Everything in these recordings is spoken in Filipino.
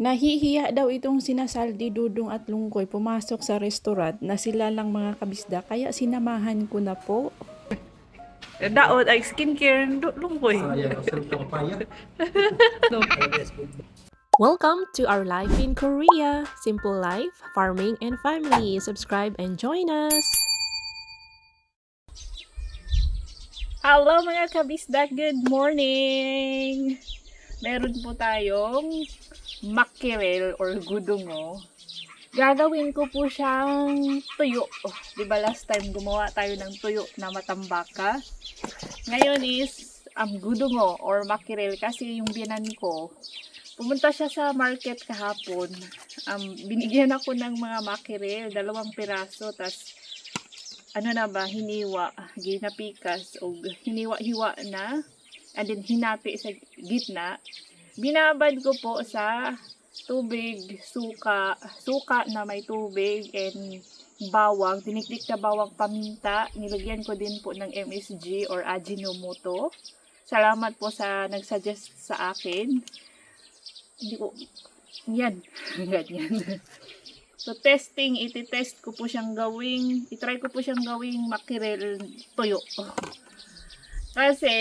Nahihiya daw itong sina Saldi, Dudong at Lungkoy pumasok sa restaurant na sila lang mga kabisda kaya sinamahan ko na po. Daot ay skincare Lungkoy. Welcome to our life in Korea. Simple life, farming, and family. Subscribe and join us. Hello mga kabisda, good morning! Meron po tayong mackerel or gudongo. Gagawin ko po siyang tuyo. Diba last time gumawa tayo ng tuyo na matambaka? Ngayon is gudongo or mackerel kasi yung biyanan ko, pumunta siya sa market kahapon. Binigyan ako ng mga mackerel, 2 piraso, tas hiniwa, ginapikas o hiniwa-hiwa na, and then hinati sa gitna. Binabad ko po sa tubig, suka na may tubig, and bawang, tiniktik na bawang, paminta. Nilagyan ko din po ng MSG or Ajinomoto. Salamat po sa nagsuggest sa akin. Hindi ko, yan, ganyan. So, iti-test ko po siyang itry ko po siyang gawing mackerel tuyo. Kasi,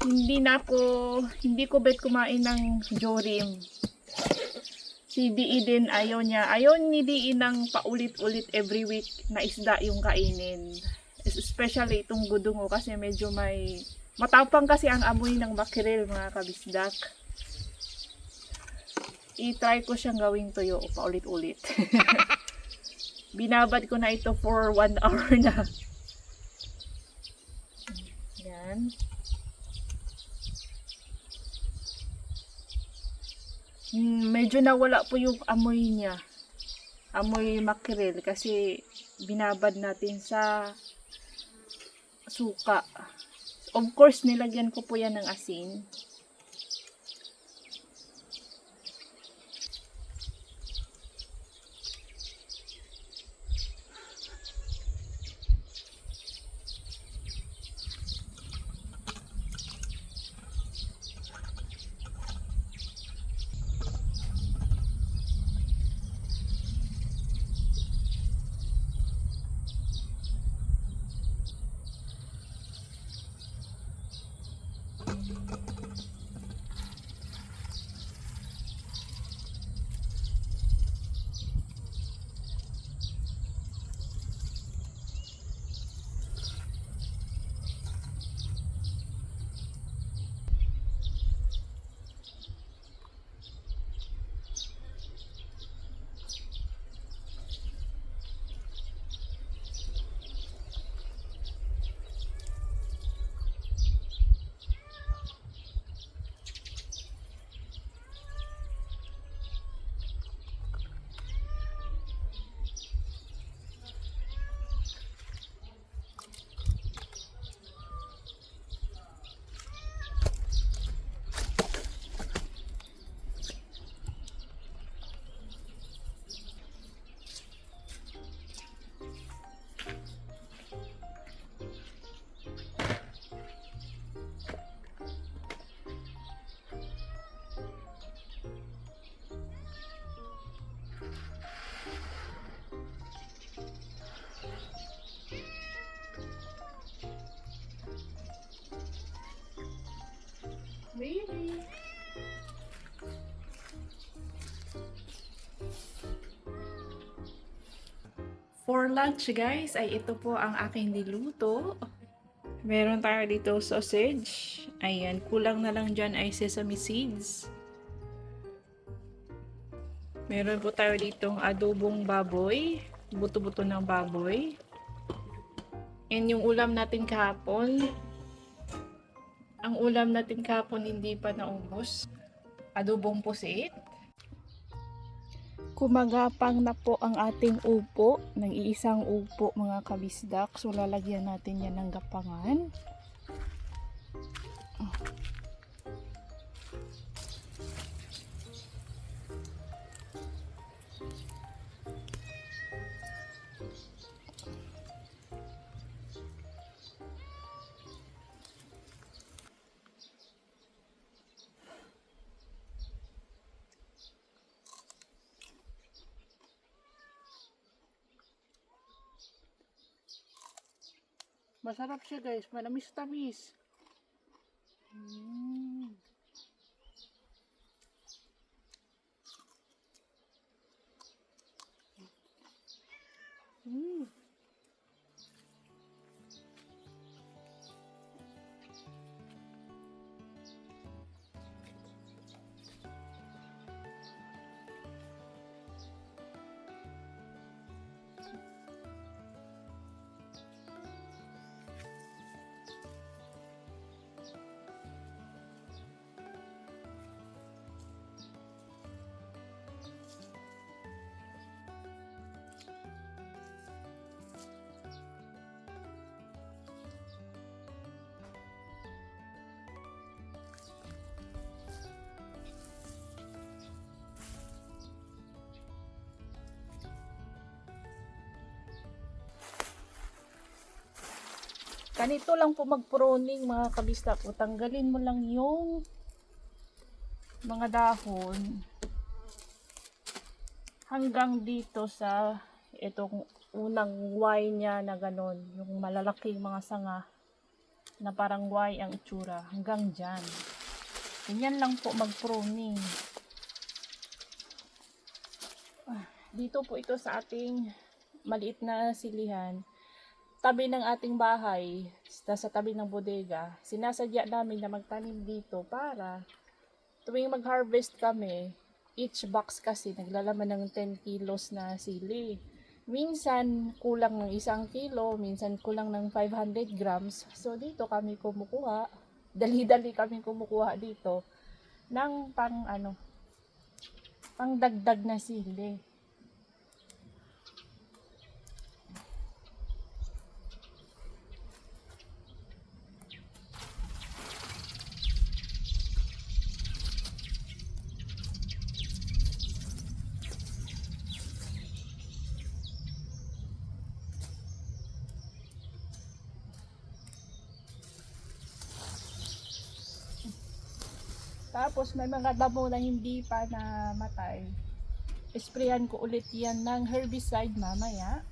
hindi ko bet kumain ng jorim. Si Di din ayaw ni Di ng paulit-ulit every week na isda yung kainin. Especially itong gudongo kasi medyo matapang kasi ang amoy ng mackerel, mga kabisdak. I-try ko siyang gawing tuyo paulit-ulit. Binabad ko na ito for 1 hour na. Yan. Medyo nawala po yung amoy niya. Amoy mackerel kasi binabad natin sa suka. Of course, nilagyan ko po yan ng asin. Really? For lunch guys, ay ito po ang aking niluto. Meron tayo dito sausage. Ayan, kulang na lang dyan ay sesame seeds. Meron po tayo ditong adobong baboy. Buto-buto ng baboy. And yung ulam natin kahapon, ang ulam natin kahapon hindi pa naubos. Adobong pusit. Kumagapang na po ang ating upo, ng iisang upo mga kabisdak. So lalagyan natin yan ng gapangan. Masarap siya guys, manamis-tamis. Mm. Mm. Ganito lang po mag-pruning mga kabista po. Tanggalin mo lang yung mga dahon hanggang dito sa itong unang Y niya na ganon. Yung malalaking mga sanga na parang Y ang itsura. Hanggang dyan. Ganyan lang po mag-pruning. Dito po ito sa ating maliit na silihan. Tabi ng ating bahay, sa tabi ng bodega, sinasadya namin na magtanim dito para tuwing mag-harvest kami, each box kasi naglalaman ng 10 kilos na sili. Minsan kulang ng 1 kilo, minsan kulang ng 500 grams. So dito kami kumukuha, dali-dali kami kumukuha dito ng pang dagdag na sili. Tapos may mga damo na hindi pa namatay. Sprayan ko ulit yan ng herbicide mamaya.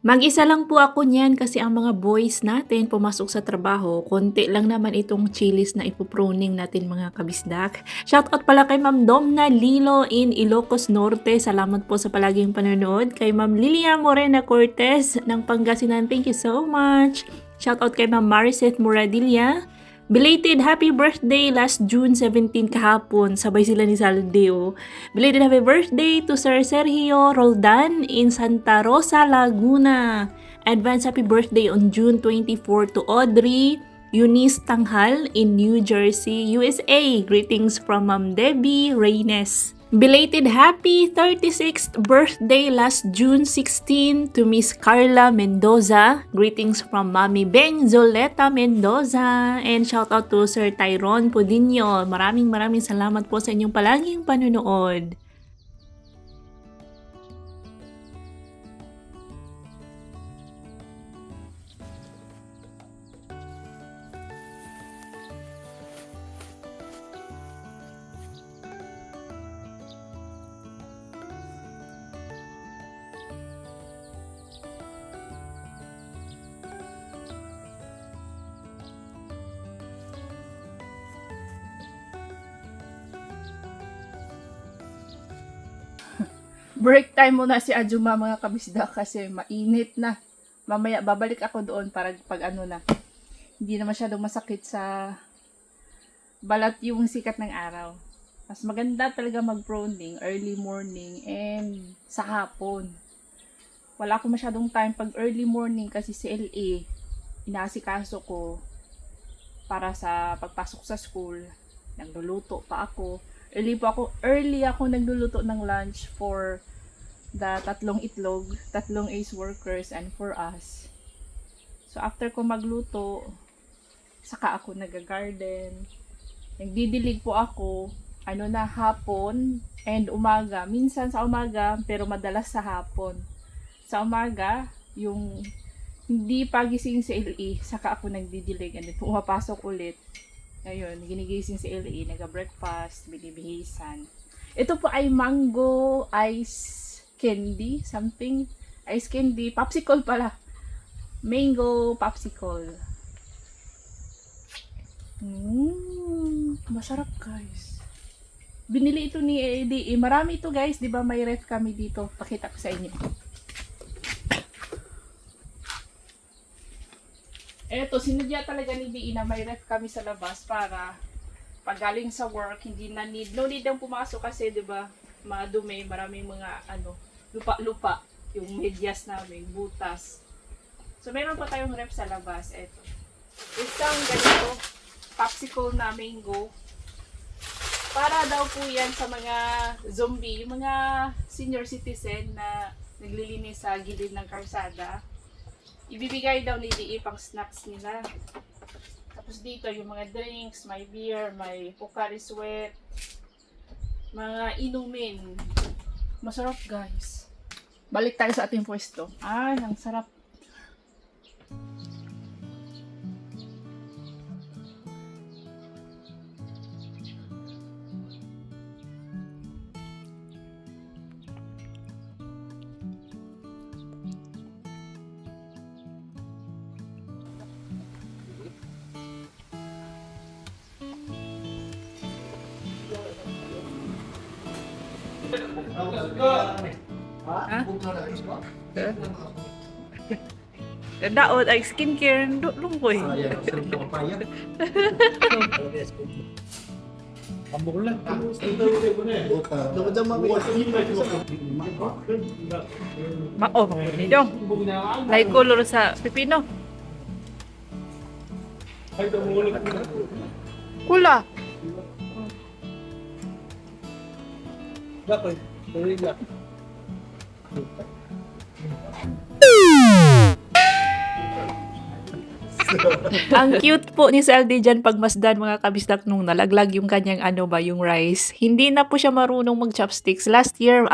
Mag-isa lang po ako niyan kasi ang mga boys natin pumasok sa trabaho. Konti lang naman itong chilies na ipupruning natin mga kabisdak. Shoutout pala kay Ma'am Domna Lilo in Ilocos Norte. Salamat po sa palaging panonood. Kay Ma'am Lilia Morena Cortez ng Pangasinan. Thank you so much. Shoutout kay Ma'am Maricet Muradilla. Belated happy birthday last June 17 kahapon. Sabay sila ni Saldeo. Belated happy birthday to Sir Sergio Roldan in Santa Rosa, Laguna. Advance happy birthday on June 24 to Audrey Eunice Tanghal in New Jersey, USA. Greetings from Ma'am Debbie Reynes. Belated happy 36th birthday last June 16 to Miss Carla Mendoza. Greetings from Mami Benzoleta Mendoza. And shout out to Sir Tyrone Podinho. Maraming salamat po sa inyong palaging panonood. Break time muna si Ajuma mga kabisda kasi mainit na. Mamaya babalik ako doon para pag hindi na masyadong masakit sa balat yung sikat ng araw. Mas maganda talaga mag-pruning early morning and sa hapon. Wala ako masyadong time pag early morning kasi si LA inaasikaso ko para sa pagpasok sa school. Nagluluto pa ako. Early ako nagluluto ng lunch for the 3 itlog, 3 ace workers and for us. So after ko magluto, saka ako nag-garden. Nagdidilig po ako hapon and umaga. Minsan sa umaga, pero madalas sa hapon. Sa umaga, yung hindi pagising si LE, saka ako nagdidilig and pumapasok ulit. Ayun, ginigising si LE, nag-breakfast, binibihisan. Ito po ay mango ice candy, something. Ice candy, popsicle pala. Mango popsicle. Masarap guys. Binili ito ni Eddie. Marami ito guys. Di ba may ref kami dito. Pakita ko sa inyo. Eto, sinadya talaga ni Dee na may ref kami sa labas para pag galing sa work, hindi na need. No need ang pumasok kasi, di ba, madumi, maraming mga, lupa-lupa, yung medyas namin, butas. So, meron pa tayong ref sa labas. Eto. Isang ganito, popsicle na mango. Para daw po yan sa mga zombie, yung mga senior citizen na naglilinis sa gilid ng karsada. Ibibigay daw ni Dee pang snacks nila. Tapos dito yung mga drinks, may beer, may Pocari Sweat, mga inumin. Masarap guys. Balik tayo sa ating pwesto. Ay, ang sarap. Daot ay skincare lungkoy. Mao, dong. Light color sa pipino. Kula. Ang cute po ni Saldi dyan pagmasdan mga kabisdak nung nalaglag yung kanyang yung rice. Hindi na po siya marunong mag-chopsticks. Last year,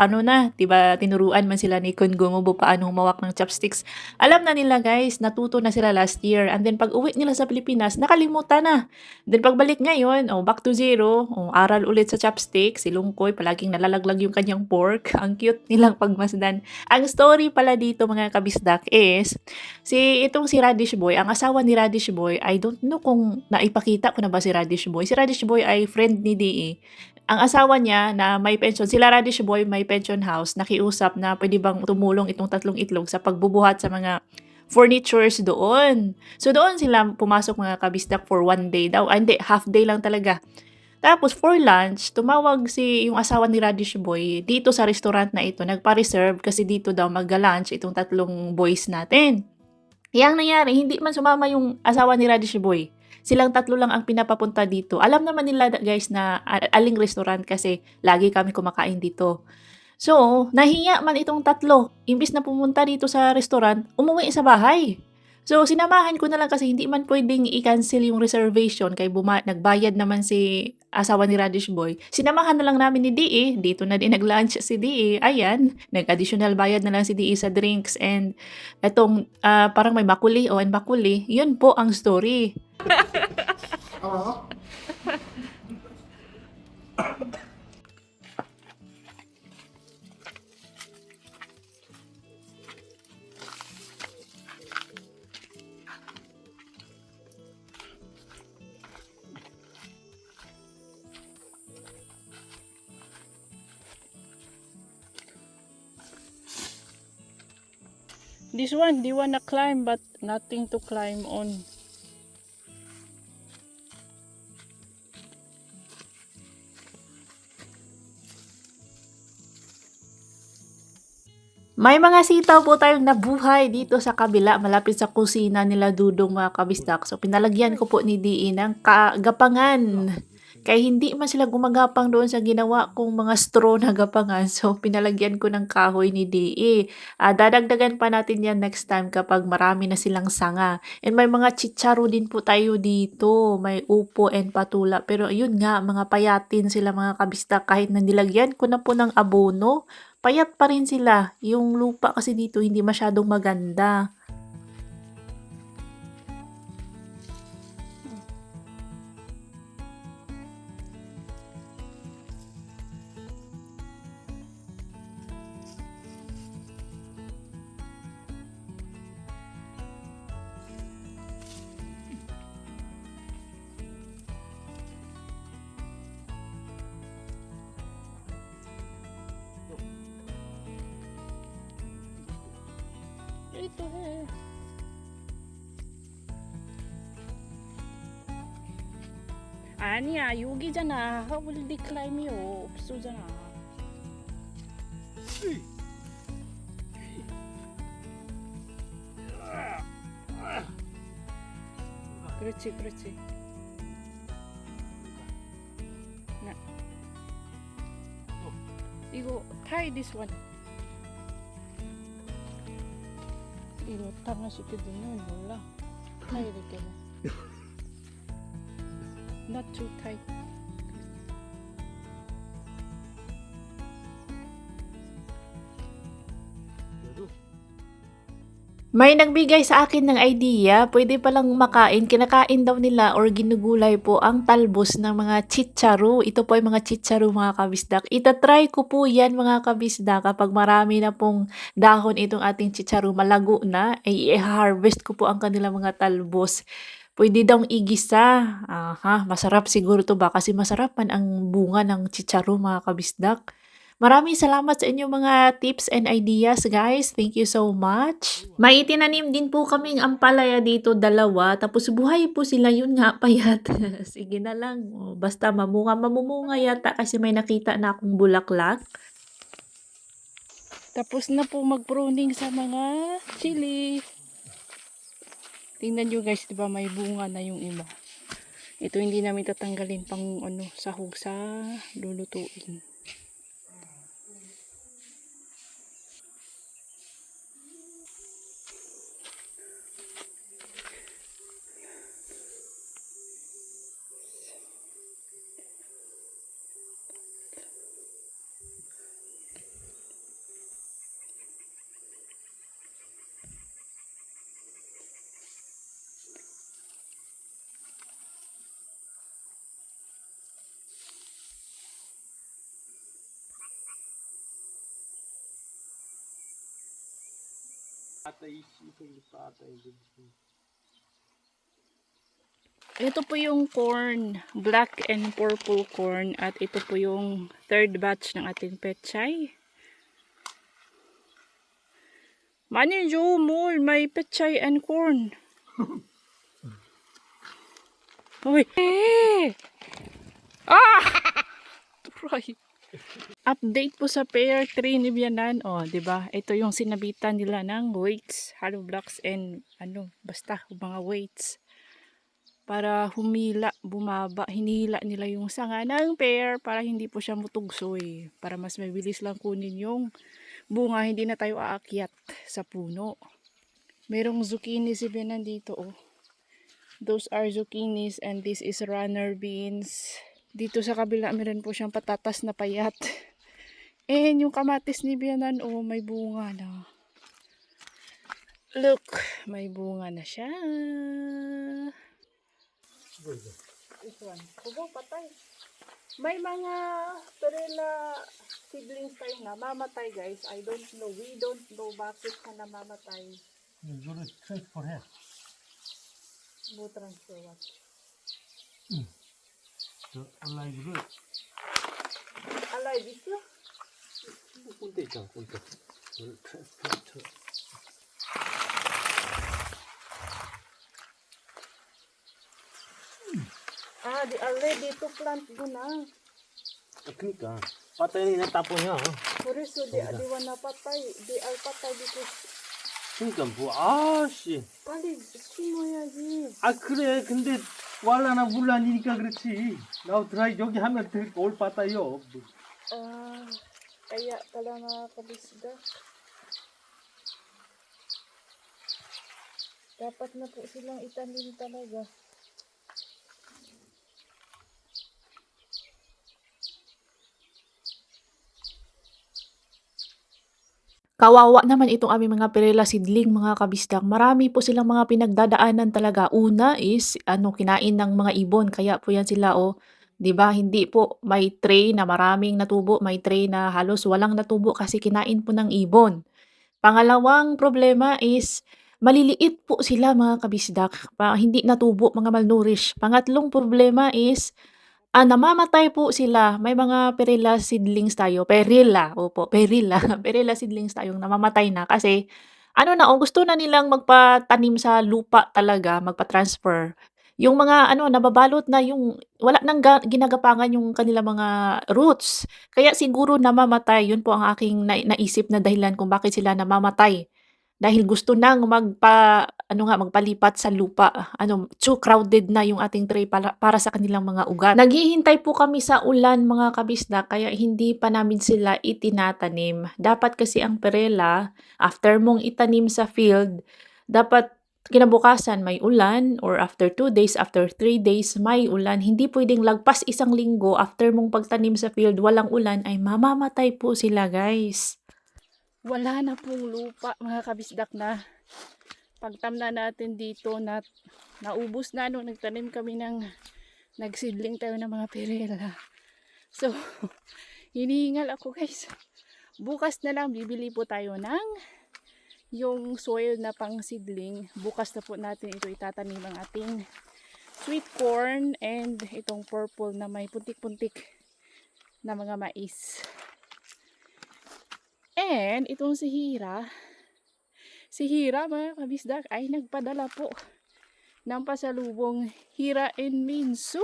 diba, tinuruan man sila ni Kun Gumubo paano humawak ng chopsticks. Alam na nila guys, natuto na sila last year. And then pag uwi nila sa Pilipinas, nakalimutan na. Then pagbalik ngayon, back to zero, aral ulit sa chopsticks. Si Lungkoy, palaging nalalaglag yung kanyang pork. Ang cute nilang pagmasdan. Ang story pala dito mga kabisdak is, si Radish Boy, ang asawa ni Radish Boy, I don't know kung naipakita ko na ba si Radish Boy. Si Radish Boy ay friend ni Dee. Ang asawa niya na may pension, sila Radish Boy may pension house, nakiusap na pwede bang tumulong itong 3 itlog sa pagbubuhat sa mga furnitures doon. So doon sila pumasok mga kabisdak for 1 day daw. Hindi, half day lang talaga. Tapos for lunch, tumawag yung asawa ni Radish Boy dito sa restaurant na ito. Nagpa-reserve kasi dito daw mag-lunch itong 3 boys natin. Yang nangyari, hindi man sumama yung asawa ni Radish Boy. Silang 3 lang ang pinapapunta dito. Alam naman nila guys na aling restaurant kasi lagi kami kumakain dito. So, nahiya man itong 3. Imbis na pumunta dito sa restaurant, umuwi sa bahay. So, sinamahan ko na lang kasi hindi man pwedeng i-cancel yung reservation kay nagbayad naman si asawa ni Radish Boy. Sinamahan na lang namin ni Dee. Dito na din nag-lunch si Dee. Ayan, nag-additional bayad na lang si Dee sa drinks and etong parang may makuli o bakuli. Yun po ang story. This one, they wanna climb but nothing to climb on. May mga sitaw po tayong nabuhay dito sa kabila, malapit sa kusina nila Dudong mga kabisdak. So pinalagyan ko po ni Dee ng gapangan. Kaya hindi man sila gumagapang doon sa ginawa kong mga straw na gapangan. So, pinalagyan ko ng kahoy ni Dee. Dadagdagan pa natin yan next time kapag marami na silang sanga. And may mga chicharo din po tayo dito. May upo and patula. Pero yun nga, mga payatin sila mga kabista. Kahit na nilagyan ko na po ng abono, payat pa rin sila. Yung lupa kasi dito hindi masyadong maganda. ito eh. 아니야, 여기잖아. How will they climb you? 없어잖아. 그렇지, 그렇지. 나. 이거 tie this one. 이거 당황시켜두면 몰라. tie 이렇게. Not too tight. May nagbigay sa akin ng idea, pwede palang makain, kinakain daw nila or ginugulay po ang talbos ng mga chicharu. Ito po ay mga chicharu mga kabisdak. Itatry ko po yan mga kabisdak kapag marami na pong dahon itong ating chicharu, malago na, ay i-harvest ko po ang kanilang mga talbos. Pwede daw igisa. Aha, masarap siguro to ba? Kasi masarap man ang bunga ng chicharu mga kabisdak. Maraming salamat sa inyong mga tips and ideas, guys. Thank you so much. May itinanim din po kaming ampalaya dito, dalawa. Tapos buhay po sila, yun nga, payat. Sige na lang. Basta mamunga yata kasi may nakita na akong bulaklak. Tapos na po mag-pruning sa mga chili. Tingnan nyo guys, diba may bunga na yung iba. Ito hindi namin tatanggalin pang sahog sa lulutuin. Ito po yung corn, black and purple corn, at ito po yung third batch ng ating pechay. Mani Jo, mol, may pechay and corn. Hoy. Ah! Right. Update po sa pair 3 ni Bianan. Oh, 'di ba? Ito yung sinabitan nila ng weights, hollow blocks and basta mga weights. Para humila, bumaba, hinihila nila yung sanga ng pear para hindi po siya mutugsoy. Para mas mabilis lang kunin yung bunga, hindi na tayo aakyat sa puno. Merong zucchini si Bianan dito, oh. Those are zucchinis and this is runner beans. Dito sa kabila meron po siyang patatas na payat. And yung kamatis ni Bianan, oh, may bunga na. Look, may bunga na siya. This one. Kubo, patay. May mga perela seedlings tayo na mamatay, guys. I don't know. We don't know bakit ka namamatay. You go straight for her. Go transfer what? So, alive root. Alive, ito? 꼰대 있잖아, 꼰대. 이걸 transfer. They are ready to plant na. 그니까 빠따니 그냥 따보냐. 그래서 they wanna patay. They are patay because 그니까 뭐 아씨. 빨리 심어야지. 그래 근데 왈라나 물란이니까 그렇지. 나 드라이 여기 하면 올 빠따요. Kaya pala mga kabisda. Dapat na po silang itanim talaga. Kawawa naman itong aming mga perela seedling, mga kabisdak. Marami po silang mga pinagdadaanan talaga. Una is kinain ng mga ibon, kaya po yan sila 'di ba? Hindi po may tray na maraming natubo, may tray na halos walang natubo kasi kinain po ng ibon. Pangalawang problema is maliliit po sila mga kabisdak, hindi natubo, mga malnourished. Pangatlong problema is namamatay po sila. May mga perilla seedlings tayo, perilla, opo, perilla, perilla seedlings tayong namamatay na kasi ano na, gusto na nilang magpatanim sa lupa talaga, magpa-transfer. Yung mga ano, nababalot na yung wala nang ginagapangan yung kanilang mga roots. Kaya siguro namamatay, yun po ang aking naisip na dahilan kung bakit sila namamatay. Dahil gusto nang magpalipat sa lupa, too crowded na yung ating tray para sa kanilang mga ugat. Naghihintay po kami sa ulan mga kabisda, kaya hindi pa namin sila itinatanim. Dapat kasi ang perela, after mong itanim sa field, dapat kinabukasan may ulan or after 2 days, after 3 days may ulan. Hindi pwedeng lagpas 1 linggo after mong pagtanim sa field walang ulan ay mamamatay po sila guys. Wala na pong lupa mga kabisdak na pagtamna natin dito na naubos na nung nagtanim kami nagsidling tayo ng mga perela. So, hinihingal ako guys. Bukas na lang bibili po tayo ng yung soil na pang seedling. Bukas na po natin ito itatanim ang ating sweet corn and itong purple na may puntik-puntik na mga mais. And itong si Hira mga kabisdak ay nagpadala po ng pasalubong Hira and Minsu.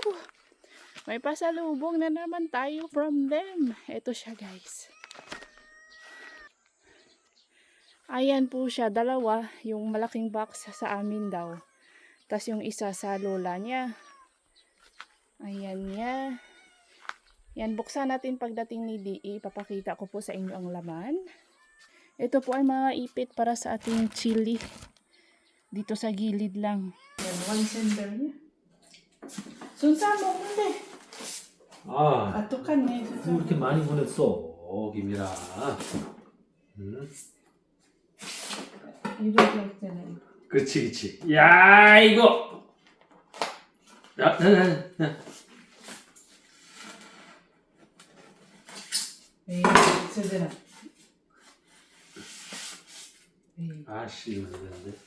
May pasalubong na naman tayo from them. Ito siya guys. Ayan po siya, dalawa. Yung malaking box sa amin daw. Tapos yung isa sa lola niya. Ayan niya. Yan, buksan natin pagdating ni DE. Papakita ko po sa inyo ang laman. Ito po ay mga ipit para sa ating chili. Dito sa gilid lang. Yan, one center niya. Sunsa mo, hindi. 아, Ato ka na. 뭐 이렇게 많이 보냈어, 김이라. 응? You don't like the name. 그치, 그치. 야, 이거! 야, Sedera. 아씨, 이거 되는데.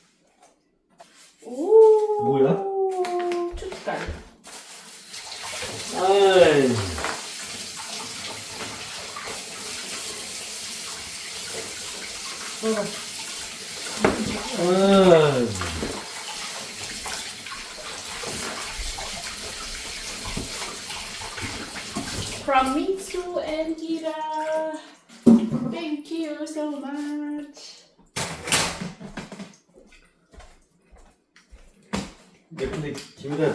오. 뭐야? 춥다. 아이. 아이. From Mitsu and Kira. Thank you so much. 야, 근데 김이라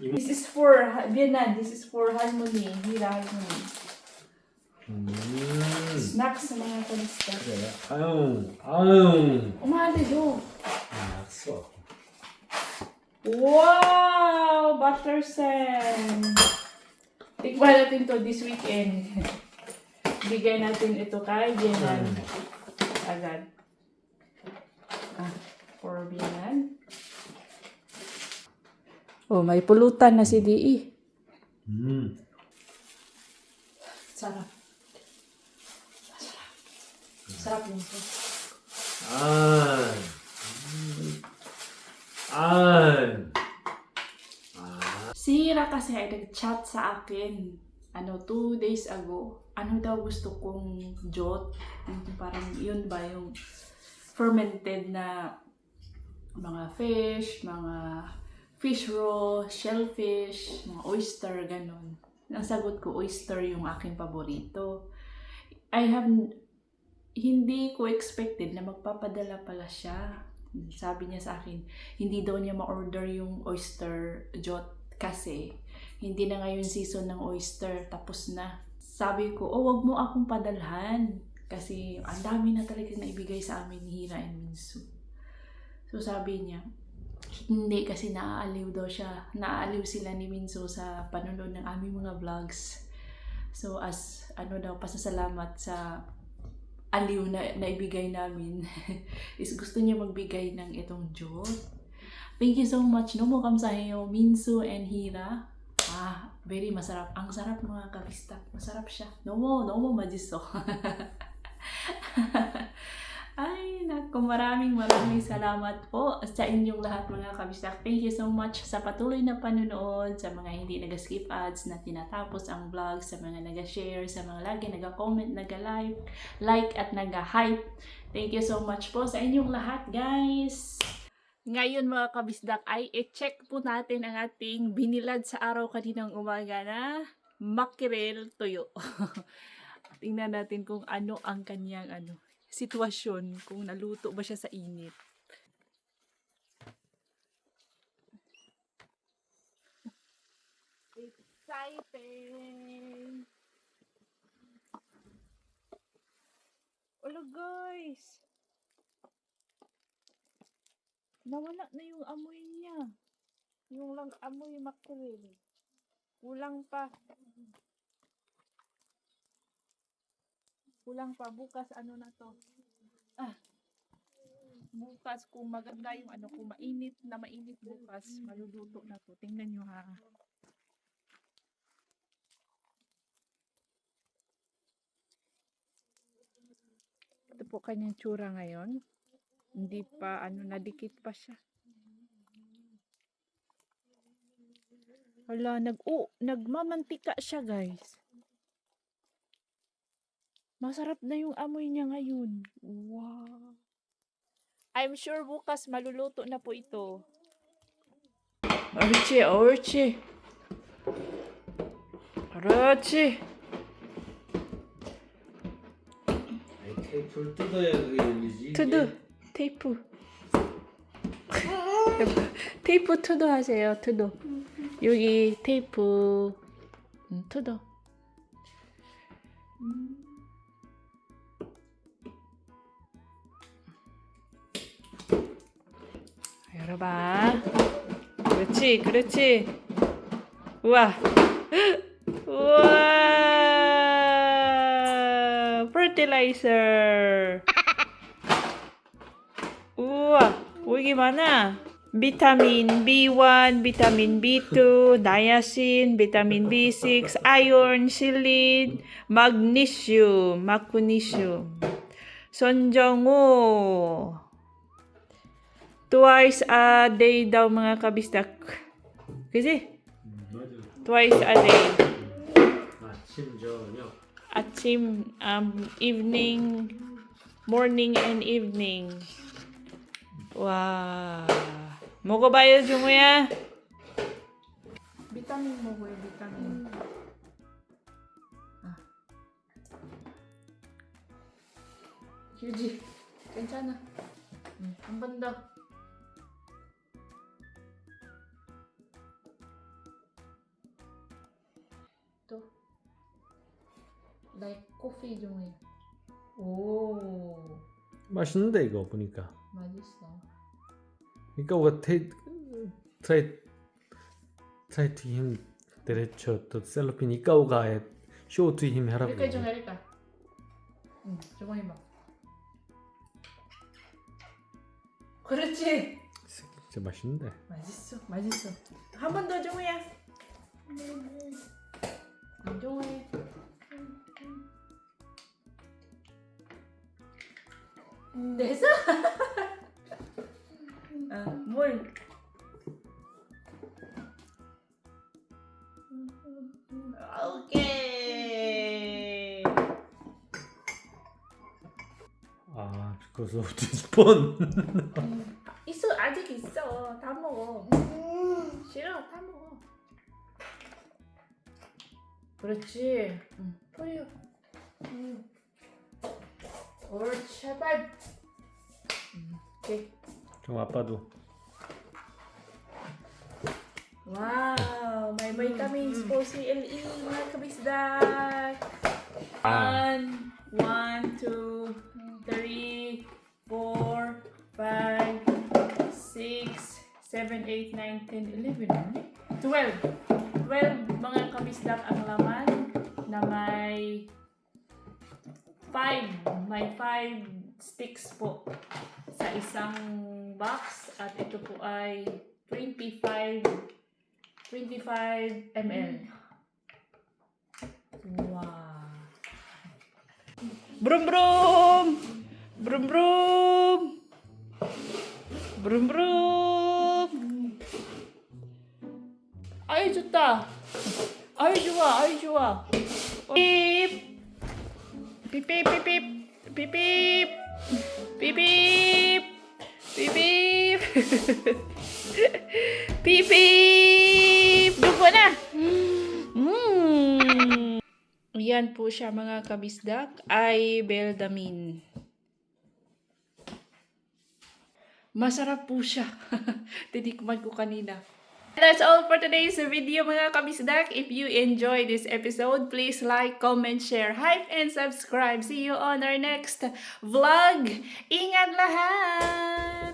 This is for Vietnam. This is for Harmony. Hira Harmony. Snacks sa mga kalista. 그래. 아유. Umahali do. 알았어. Wow! Butter sand. Tikman natin to this weekend. Bigay natin ito kay Bianan. Agad. For Bianan. Oh, may pulutan na si DE. Sarap. Sarap yun po. Si Hira kasi ay nag-chat sa akin 2 days ago. Ano daw gusto kong jot? Parang yun ba yung fermented na mga fish roe, shellfish, mga oyster, ganun. Ang sagot ko, oyster yung aking paborito. Hindi ko expected na magpapadala pala siya. Sabi niya sa akin, hindi daw niya ma-order yung oyster jot kasi hindi na ngayon season ng oyster, tapos na. Sabi ko, wag mo akong padalhan kasi ang dami na talaga naibigay sa amin ni Hira and Minsu. So sabi niya, hindi kasi naaaliw sila ni Minsu sa panonood ng aming mga vlogs. So as pasasalamat sa aliw na naibigay namin is gusto niya magbigay ng itong jot. Thank you so much. No mo kamsaheyo Minsu and Hira. Very masarap. Ang sarap mga kabista. Masarap siya. No mo majiso. Ay, kung maraming salamat po sa inyong lahat mga kabisdak. Thank you so much sa patuloy na panunood, sa mga hindi nag-skip ads na tinatapos ang vlog, sa mga nag-share, sa mga lagi nag-comment, nag-like at nag-hype. Thank you so much po sa inyong lahat, guys! Ngayon mga kabisdak ay i-check po natin ang ating binilad sa araw kaninang umaga na mackerel tuyo. Tingnan natin kung ano ang kanyang sitwasyon, kung naluto ba siya sa init. Exciting! Hello guys! Nawala na yung amoy niya. Yung lang amoy mackerel. Kulang pa. Kulang pa. Bukas na to. Bukas kung maganda yung kung mainit bukas, maluluto na to. Tingnan nyo ha. Ito po kanyang tsura ngayon. Hindi pa nadikit pa siya. Hala, nagmamantika siya guys. Masarap na yung amoy niya ngayon. Wow. I'm sure bukas maluluto na po ito. 옳지, 옳지. 그렇지. 테이프를 뜯어야 그게 열리지. 투두, 테이프. 테이프 투두 하세요, 투두. 여기 테이프. 투두. 열어봐. 그렇지, 그렇지. 우와. 우와. fertilizer. 우와. 여기 많아. 비타민 B1, 비타민 B2, niacin, 비타민 B6, iron, selenium, magnesium, 선정호. Twice a day daw mga kabisdak. Kasi? 맞아. Twice a day. 아침 저녁. 아침, evening, morning and evening. 와. 먹어봐요, 중우야. 비타민 먹어요, 비타민. 휴지. 괜찮아. 한 번 더. 또. like coffee 중에. 오. 맛있는데 이거 보니까. 맛있어. 이거가 try to him derecho to cellophane 이거가 show to him harap. 이렇게 좀 해릴까? 응, 저거 해봐. 그렇지. 진짜 맛있는데. 맛있어, 맛있어. 한 번 더 정우야. 정우해. 됐어? 뭘? 오케이. 아, because of this bone. 있어, 아직 있어. 다 먹어. 싫어, 다 먹어. 그렇지. 토요. 옳지, 제발. 오케이. 좀 아빠도. Wow, may vitamins po si LE mga kabisdak. 1, 2, 3, 4, 5, 6, 7, 8, 9, 10, 11, 12. 12 mga kabisdak ang laman na may 5 sticks po sa isang box at ito po ay 25 ml. Wow. Brum brum! Brum brum! Brum brum. Ay, juta. Ay, jua. Pip. Pip, pip, pip, pip. Pip, pip. Pip, pip. Pip, pip. Pip, pip. Dugo na. Yan po siya mga kabisdak, ay Beldamin. Masarap po siya. Tinikman ko kanina. That's all for today's video mga kabisdak. If you enjoyed this episode, please like, comment, share, hype, and subscribe. See you on our next vlog. Ingat lahat!